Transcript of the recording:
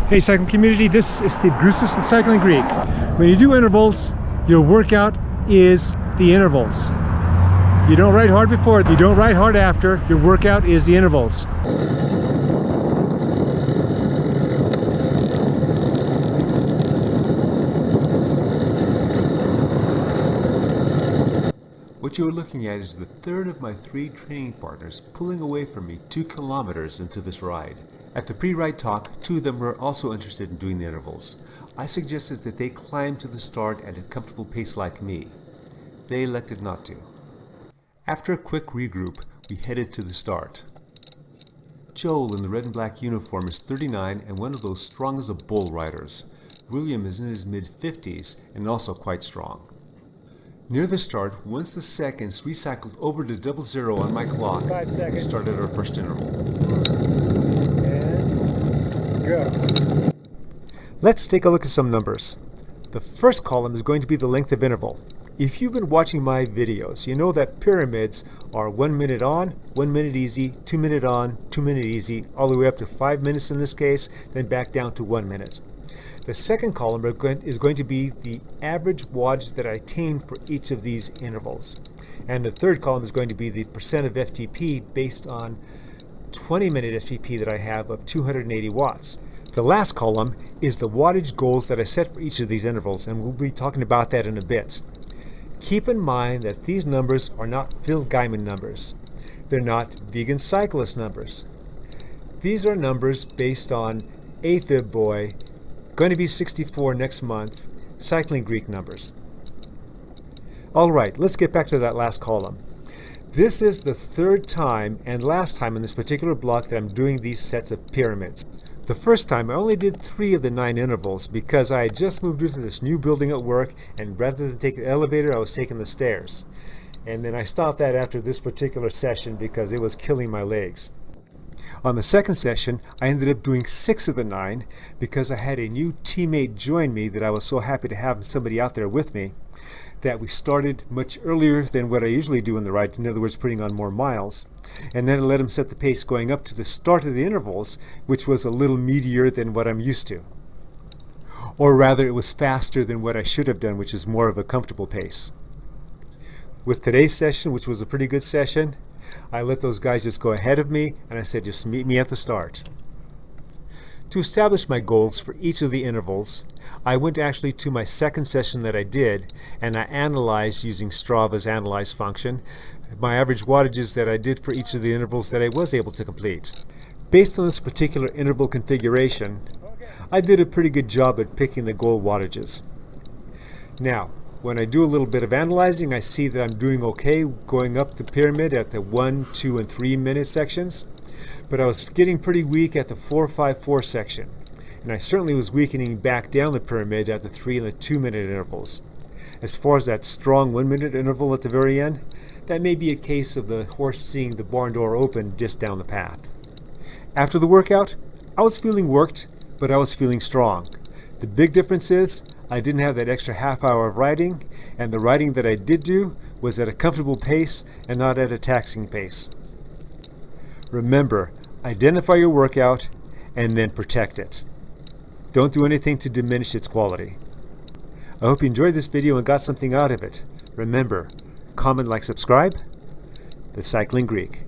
Hey cycling community, this is Steve Grustis with Cycling Greek. When you do intervals, your workout is the intervals. You don't ride hard before, you don't ride hard after, your workout is the intervals. What you are looking at is the third of my 3 training partners pulling away from me 2 kilometers into this ride. At the pre-ride talk, 2 of them were also interested in doing the intervals. I suggested that they climb to the start at a comfortable pace like me. They elected not to. After a quick regroup, we headed to the start. Joel in the red and black uniform is 39 and one of those strong as a bull riders. William is in his mid-50s and also quite strong. Near the start, once the seconds recycled over to 00 on my clock, we started our first interval. And go. Let's take a look at some numbers. The first column is going to be the length of interval. If you've been watching my videos, you know that pyramids are 1 minute on, 1 minute easy, 2 minute on, 2 minute easy, all the way up to 5 minutes in this case, then back down to 1 minute. The second column is going to be the average wattage that I attained for each of these intervals. And the third column is going to be the percent of FTP based on 20-minute FTP that I have of 280 watts. The last column is the wattage goals that I set for each of these intervals, and we'll be talking about that in a bit. Keep in mind that these numbers are not Phil Gaimon numbers. They're not Vegan Cyclist numbers. These are numbers based on AFib Boy, going to be 64 next month, Cycling Greek numbers. Alright, let's get back to that last column. This is the third time and last time in this particular block that I'm doing these sets of pyramids. The first time I only did 3 of the 9 intervals because I had just moved into this new building at work, and rather than take the elevator I was taking the stairs. And then I stopped that after this particular session because it was killing my legs. On the second session, I ended up doing 6 of the 9 because I had a new teammate join me that I was so happy to have somebody out there with me, that we started much earlier than what I usually do in the ride, in other words putting on more miles. And then I let him set the pace going up to the start of the intervals, which was a little meatier than what I'm used to. Or rather, it was faster than what I should have done, which is more of a comfortable pace. With today's session, which was a pretty good session, I let those guys just go ahead of me, and I said, just meet me at the start. To establish my goals for each of the intervals, I went actually to my second session that I did, and I analyzed using Strava's analyze function my average wattages that I did for each of the intervals that I was able to complete. Based on this particular interval configuration, I did a pretty good job at picking the goal wattages. Now, when I do a little bit of analyzing, I see that I'm doing okay going up the pyramid at the 1, 2, and 3 minute sections, but I was getting pretty weak at the 4, 5, 4 section, and I certainly was weakening back down the pyramid at the 3 and the 2 minute intervals. As far as that strong 1 minute interval at the very end, that may be a case of the horse seeing the barn door open just down the path. After the workout, I was feeling worked, but I was feeling strong. The big difference is I didn't have that extra half hour of riding, and the riding that I did do was at a comfortable pace and not at a taxing pace. Remember, identify your workout and then protect it. Don't do anything to diminish its quality. I hope you enjoyed this video and got something out of it. Remember, comment, like, subscribe. The Cycling Greek.